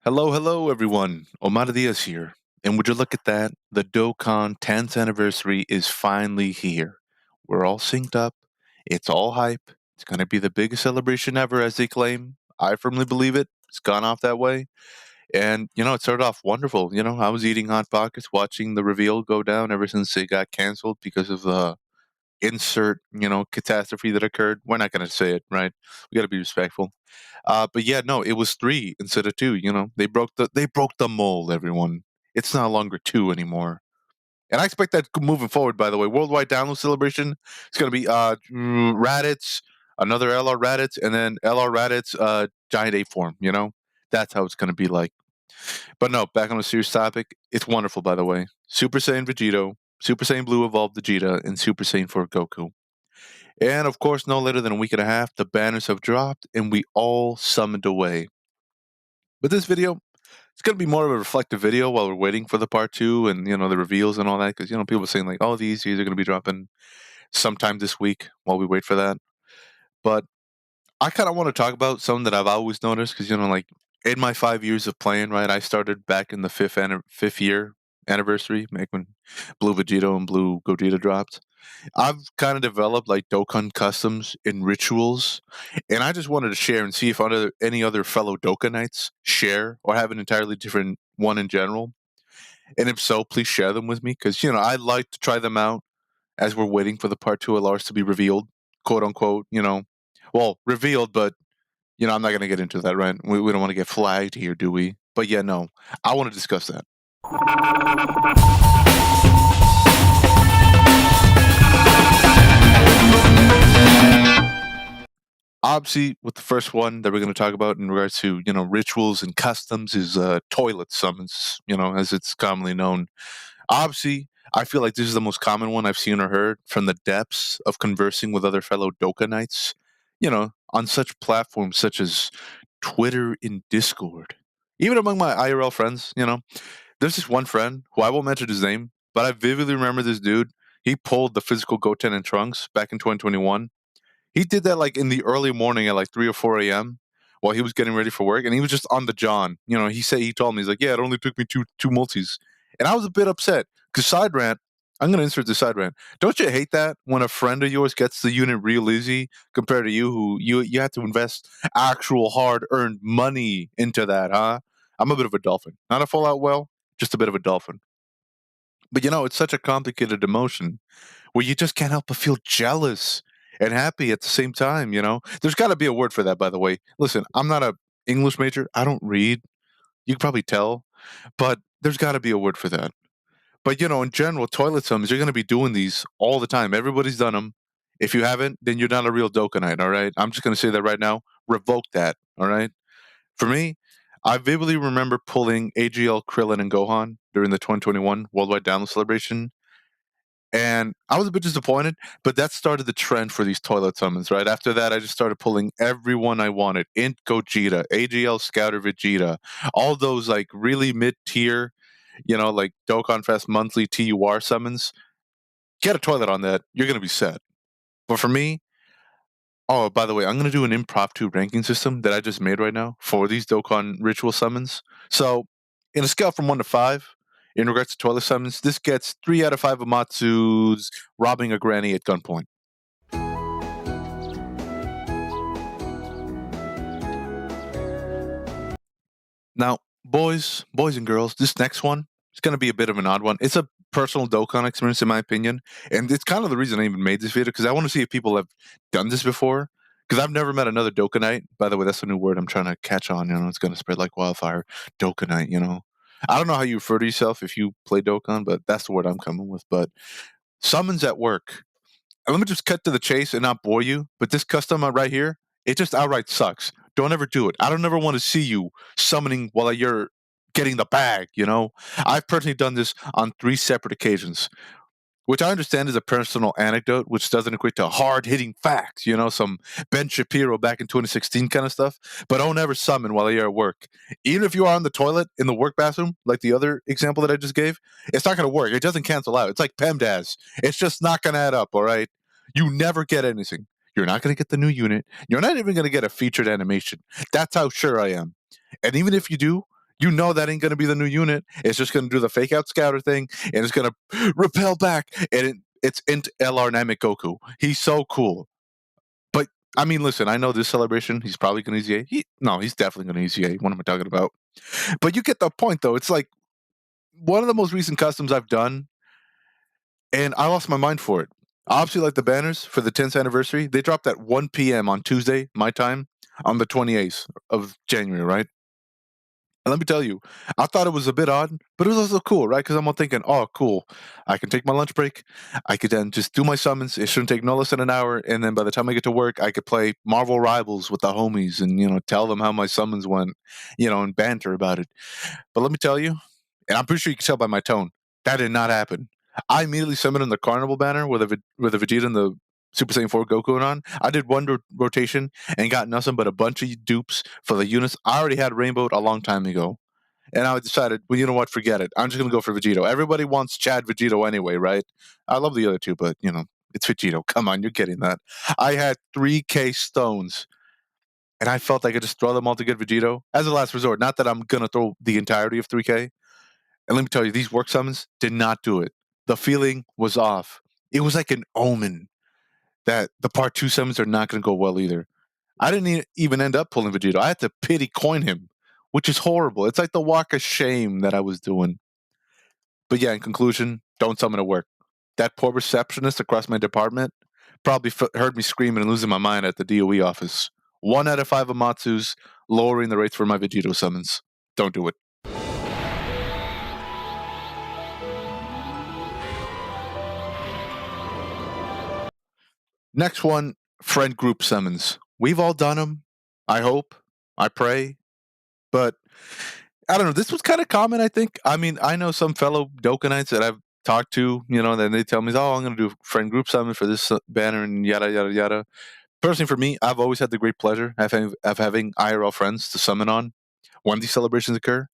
Hello, hello, everyone. Omar Diaz here. And would you look at that? The Dokkan 10th anniversary is finally here. We're all synced up. It's all hype. It's going to be the biggest celebration ever, as they claim. I firmly believe it. It's gone off that way. And, it started off wonderful. I was eating Hot Pockets, watching the reveal go down ever since it got canceled because of the insert, catastrophe that occurred. We're not going to say it, right? We got to be respectful. But yeah, no, it was three instead of two. They broke the mold. Everyone, it's no longer two anymore. And I expect that moving forward. By the way, worldwide download celebration. It's going to be Raditz, another LR Raditz, and then LR Raditz giant A form. That's how it's going to be like. But no, back on a serious topic. It's wonderful, by the way. Super Saiyan Vegito, Super Saiyan Blue evolved Vegeta, and Super Saiyan 4 Goku. And of course, no later than a week and a half, the banners have dropped and we all summoned away. But this video, it's going to be more of a reflective video while we're waiting for the part two and, the reveals and all that. Because, people are saying, like, oh, these are going to be dropping sometime this week while we wait for that. But I kind of want to talk about something that I've always noticed because, like, in my 5 years of playing, right, I started back in the fifth year anniversary, back when Blue Vegito and Blue Gogeta dropped. I've kind of developed like Dokkan customs and rituals, and I just wanted to share and see if any other fellow Dokkanites share or have an entirely different one in general. And if so, please share them with me because I'd like to try them out as we're waiting for the part two of Lars to be revealed, quote unquote. Well, revealed, but I'm not going to get into that, right? We don't want to get flagged here, do we? But yeah, no, I want to discuss that. Obviously, with the first one that we're going to talk about in regards to rituals and customs is toilet summons, as it's commonly known. Obviously, I feel like this is the most common one I've seen or heard from the depths of conversing with other fellow Dokanites, on such platforms such as Twitter and Discord. Even among my IRL friends, there's this one friend who I won't mention his name, but I vividly remember this dude. He pulled the physical Goten and Trunks back in 2021. He did that like in the early morning at like 3 or 4 a.m. while he was getting ready for work, and he was just on the John. He told me he's like, yeah, it only took me two multis, and I was a bit upset because side rant. I'm gonna insert the side rant. Don't you hate that when a friend of yours gets the unit real easy compared to you, who you have to invest actual hard earned money into that, huh? I'm a bit of a dolphin, not a Fallout well, just a bit of a dolphin. But it's such a complicated emotion where you just can't help but feel jealous and happy at the same time. There's got to be a word for that, by the way. Listen, I'm not a English major. I don't read. You can probably tell, but there's got to be a word for that. But in general, toilet summons, you're going to be doing these all the time. Everybody's done them. If you haven't, then you're not a real Dokkanite. All right, I'm just going to say that right now. Revoke that. All right. For me, I vividly remember pulling AGL, Krillin, and Gohan during the 2021 Worldwide Download Celebration, and I was a bit disappointed, but that started the trend for these toilet summons, right? After that, I just started pulling everyone I wanted. Int Gogeta, AGL Scouter Vegeta, all those like really mid tier, like Dokkan Fest monthly TUR summons. Get a toilet on that, you're going to be set. But for me, oh, by the way, I'm going to do an impromptu ranking system that I just made right now for these Dokkan ritual summons. So, in a scale from 1 to 5, in regards to toilet summons, this gets 3 out of 5 Amatsu's robbing a granny at gunpoint. Now, boys and girls, this next one is going to be a bit of an odd one. It's a personal Dokkan experience, in my opinion, and it's kind of the reason I even made this video because I want to see if people have done this before. Because I've never met another Dokkanite. By the way, that's a new word I'm trying to catch on. It's going to spread like wildfire. Dokkanite. I don't know how you refer to yourself if you play Dokkan, but that's the word I'm coming with. But summons at work. And let me just cut to the chase and not bore you. But this custom right here, it just outright sucks. Don't ever do it. I don't ever want to see you summoning while you're getting the bag. I've personally done this on 3 separate occasions, which I understand is a personal anecdote, which doesn't equate to hard hitting facts, some Ben Shapiro back in 2016 kind of stuff. But don't ever summon while you're at work. Even if you are on the toilet in the work bathroom, like the other example that I just gave, it's not going to work. It doesn't cancel out. It's like PEMDAS. It's just not going to add up, all right? You never get anything. You're not going to get the new unit. You're not even going to get a featured animation. That's how sure I am. And even if you do, You know that ain't going to be the new unit. It's just going to do the fake out scouter thing, and it's going to repel back. And it's Int LR Namek Goku. He's so cool. But I mean, listen, I know this celebration, he's probably going to EZA. No, he's definitely going to EZA. What am I talking about? But you get the point, though. It's like one of the most recent customs I've done, and I lost my mind for it. Obviously, like the banners for the 10th anniversary, they dropped at 1 p.m. on Tuesday, my time, on the 28th of January, right? And let me tell you, I thought it was a bit odd, but it was also cool, right? Because I'm all thinking, oh, cool. I can take my lunch break. I could then just do my summons. It shouldn't take no less than an hour. And then by the time I get to work, I could play Marvel Rivals with the homies and, tell them how my summons went, and banter about it. But let me tell you, and I'm pretty sure you can tell by my tone, that did not happen. I immediately summoned in the Carnival banner with a Vegeta and the Super Saiyan 4 Goku on. I did one rotation and got nothing but a bunch of dupes for the units. I already had Rainbowed a long time ago. And I decided, well, you know what? Forget it. I'm just going to go for Vegito. Everybody wants Chad Vegito anyway, right? I love the other two, but, it's Vegito. Come on, you're getting that. I had 3K stones, and I felt I could just throw them all to get Vegito as a last resort. Not that I'm going to throw the entirety of 3K. And let me tell you, these work summons did not do it. The feeling was off. It was like an omen that the part 2 summons are not going to go well either. I didn't even end up pulling Vegito. I had to pity coin him, which is horrible. It's like the walk of shame that I was doing. But yeah, in conclusion, don't summon at work. That poor receptionist across my department probably heard me screaming and losing my mind at the DOE office. 1 out of 5 Amatsus lowering the rates for my Vegito summons. Don't do it. Next one, friend group summons. We've all done them. I hope. I pray. But I don't know. This was kind of common, I think. I mean, I know some fellow Dokkanites that I've talked to, then they tell me, oh, I'm going to do friend group summon for this banner and yada, yada, yada. Personally, for me, I've always had the great pleasure of having IRL friends to summon on when these celebrations occur.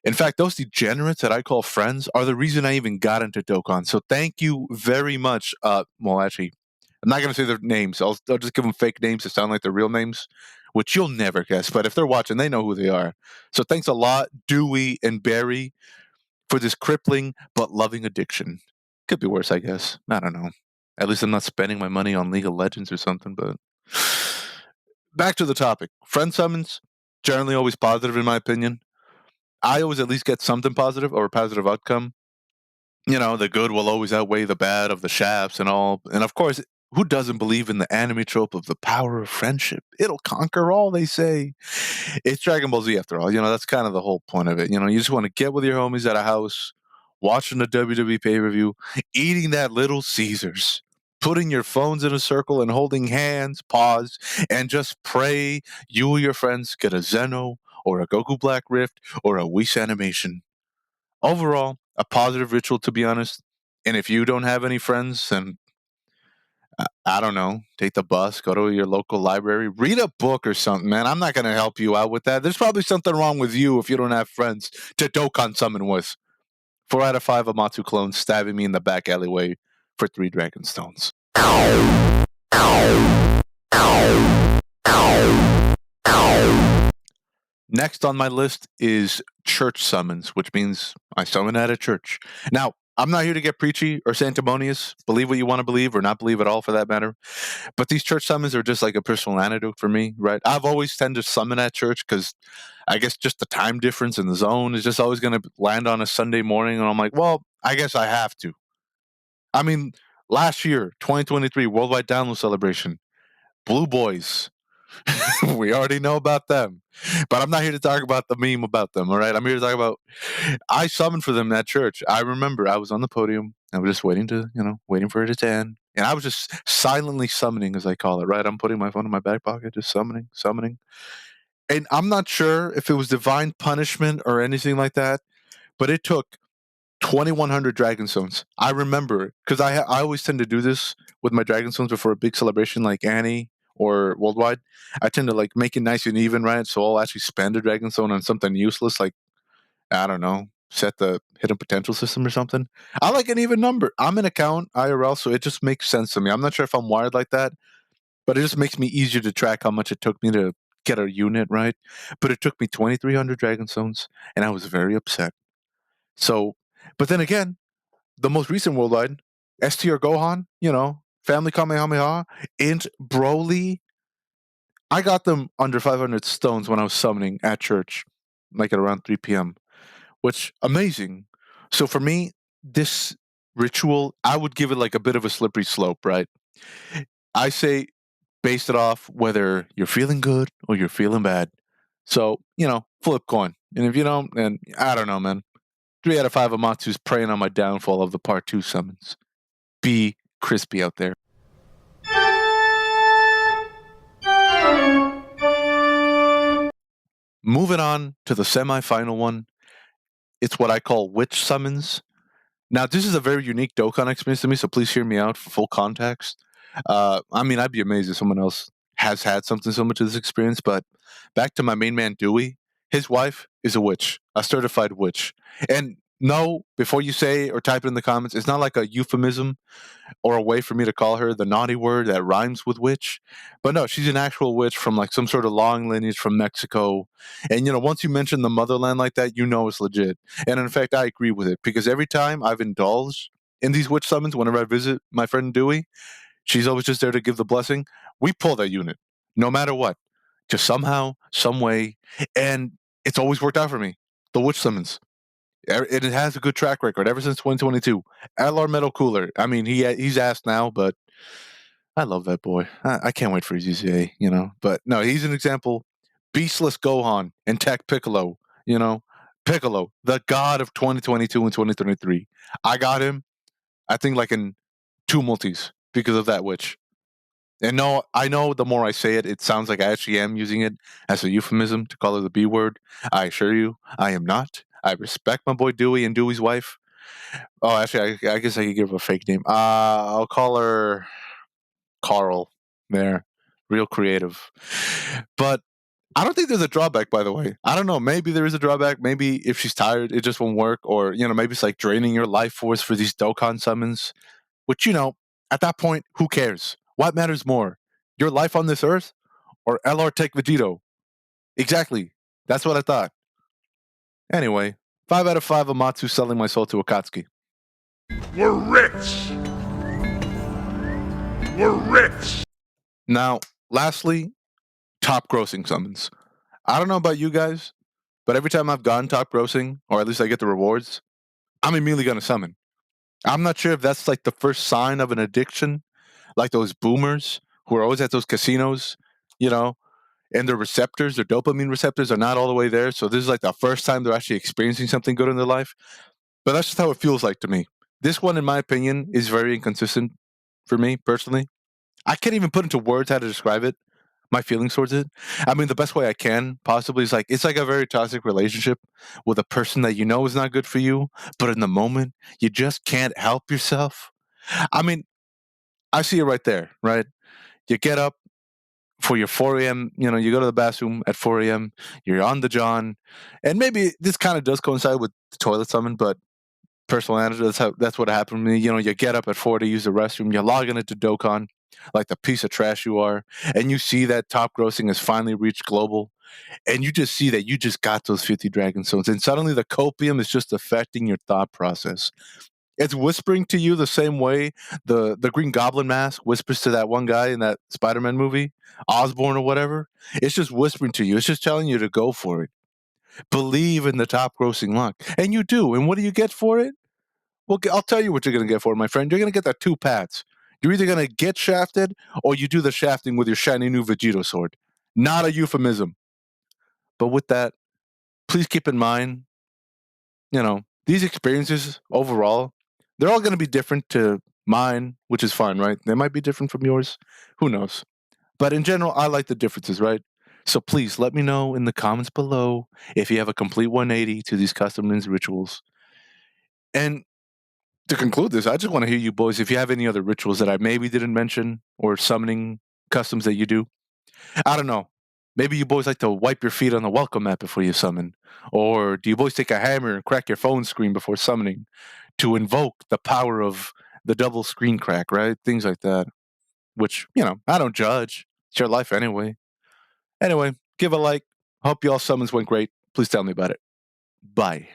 In fact, those degenerates that I call friends are the reason I even got into Dokkan. So thank you very much. Well, actually, I'm not going to say their names. I'll just give them fake names that sound like their real names, which you'll never guess. But if they're watching, they know who they are. So thanks a lot, Dewey and Barry, for this crippling but loving addiction. Could be worse, I guess. I don't know. At least I'm not spending my money on League of Legends or something. But back to the topic. Friend summons, generally always positive in my opinion. I always at least get something positive or a positive outcome. The good will always outweigh the bad of the shafts and all. And of course, who doesn't believe in the anime trope of the power of friendship? It'll conquer all, they say. It's Dragon Ball Z after all. That's kind of the whole point of it. You just want to get with your homies at a house, watching the WWE pay-per-view, eating that Little Caesars, putting your phones in a circle and holding hands, pause, and just pray you or your friends get a Zeno or a Goku Black Rift or a Whis animation. Overall, a positive ritual, to be honest. And if you don't have any friends, then I don't know, take the bus, go to your local library, read a book or something, man. I'm not going to help you out with that. There's probably something wrong with you if you don't have friends to Dokkan summon with. 4 out of 5 Amatsu clones stabbing me in the back alleyway for 3 Dragon Stones. Next on my list is church summons, which means I summon at a church. Now, I'm not here to get preachy or sanctimonious. Believe what you want to believe or not believe at all for that matter. But these church summons are just like a personal antidote for me, right? I've always tended to summon at church because I guess just the time difference in the zone is just always going to land on a Sunday morning. And I'm like, well, I guess I have to. I mean, last year, 2023 Worldwide Download Celebration, Blue Boys. We already know about them. But I'm not here to talk about the meme about them, all right? I'm here to talk about I summoned for them at church. I remember I was on the podium. I was just waiting for it to end. And I was just silently summoning, as I call it, right? I'm putting my phone in my back pocket, just summoning. And I'm not sure if it was divine punishment or anything like that, but it took 2,100 Dragon Stones. I remember because I always tend to do this with my Dragon Stones before a big celebration like Annie or Worldwide. I tend to like make it nice and even, right? So I'll actually spend a Dragon Stone on something useless like, I don't know, set the hidden potential system or something. I like an even number. I'm an account IRL, so it just makes sense to me. I'm not sure if I'm wired like that, but it just makes me easier to track how much it took me to get a unit, right? But it took me 2,300 Dragon Stones, and I was very upset. So, but then again, the most recent worldwide, STR Gohan, Family Kamehameha, Int Broly, I got them under 500 stones when I was summoning at church, like at around 3 p.m., which amazing. So for me, this ritual, I would give it like a bit of a slippery slope, right? I say base it off whether you're feeling good or you're feeling bad. So, flip coin. And if you don't, then I don't know, man. 3 out of 5 Amatsu's preying on my downfall of the part 2 summons. Be crispy out there. Moving on to the semi-final one, it's what I call witch summons. Now, this is a very unique Dokkan experience to me, so please hear me out for full context. I'd be amazed if someone else has had something similar to this experience, but back to my main man, Dewey, his wife is a witch, a certified witch. And no, before you say or type it in the comments, it's not like a euphemism or a way for me to call her the naughty word that rhymes with witch. But no, she's an actual witch from like some sort of long lineage from Mexico. And once you mention the motherland like that, it's legit. And in fact, I agree with it because every time I've indulged in these witch summons, whenever I visit my friend Dewey, she's always just there to give the blessing. We pull that unit, no matter what, just somehow, some way, and it's always worked out for me. The witch summons. It has a good track record ever since 2022. LR Metal Cooler. I mean, he's asked now, but I love that boy. I can't wait for his UCA, But no, he's an example. Beastless Gohan and Tech Piccolo, Piccolo, the god of 2022 and 2023. I got him, I think, like in 2 multis because of that witch. And no, I know the more I say it, it sounds like I actually am using it as a euphemism to call her the B word. I assure you, I am not. I respect my boy Dewey and Dewey's wife. Oh, actually, I guess I could give her a fake name. I'll call her Carl. There, real creative. But I don't think there's a drawback, by the way. I don't know. Maybe there is a drawback. Maybe if she's tired, it just won't work. Or, maybe it's like draining your life force for these Dokkan summons. Which, at that point, who cares? What matters more? Your life on this earth or LR Tech Vegito? Exactly. That's what I thought. Anyway, 5 out of 5 Amatsu selling my soul to Akatsuki. We're rich. We're rich. Now, lastly, top grossing summons. I don't know about you guys, but every time I've gone top grossing, or at least I get the rewards, I'm immediately going to summon. I'm not sure if that's like the first sign of an addiction, like those boomers who are always at those casinos, you know, and their receptors, their dopamine receptors are not all the way there. So this is like the first time they're actually experiencing something good in their life. But that's just how it feels like to me. This one, in my opinion, is very inconsistent for me personally. I can't even put into words how to describe it, my feelings towards it. I mean, the best way I can possibly is like it's like a very toxic relationship with a person that you know is not good for you, but in the moment you just can't help yourself. I mean, I see it right there, right? You get up for your 4 a.m., you go to the bathroom at 4 a.m., you're on the John, and maybe this kind of does coincide with the toilet summon, but personal anecdote, that's what happened to me. You get up at 4 to use the restroom, you log into Dokkan like the piece of trash you are, and you see that top grossing has finally reached global, and you just see that you just got those 50 Dragon Stones, and suddenly the copium is just affecting your thought process. It's whispering to you the same way the Green Goblin mask whispers to that one guy in that Spider-Man movie, Osborn or whatever. It's just whispering to you. It's just telling you to go for it. Believe in the top grossing luck. And you do. And what do you get for it? Well, I'll tell you what you're going to get for it, my friend. You're going to get that 2 pats. You're either going to get shafted or you do the shafting with your shiny new Vegito sword. Not a euphemism. But with that, please keep in mind, these experiences overall, they're all going to be different to mine, which is fine, right? They might be different from yours. Who knows? But in general, I like the differences, right? So please let me know in the comments below if you have a complete 180 to these custom ninja rituals. And to conclude this, I just want to hear you boys if you have any other rituals that I maybe didn't mention or summoning customs that you do. I don't know. Maybe you boys like to wipe your feet on the welcome mat before you summon. Or do you boys take a hammer and crack your phone screen before summoning to invoke the power of the double screen crack, right? Things like that. Which, I don't judge. It's your life anyway. Anyway, give a like. Hope y'all summons went great. Please tell me about it. Bye.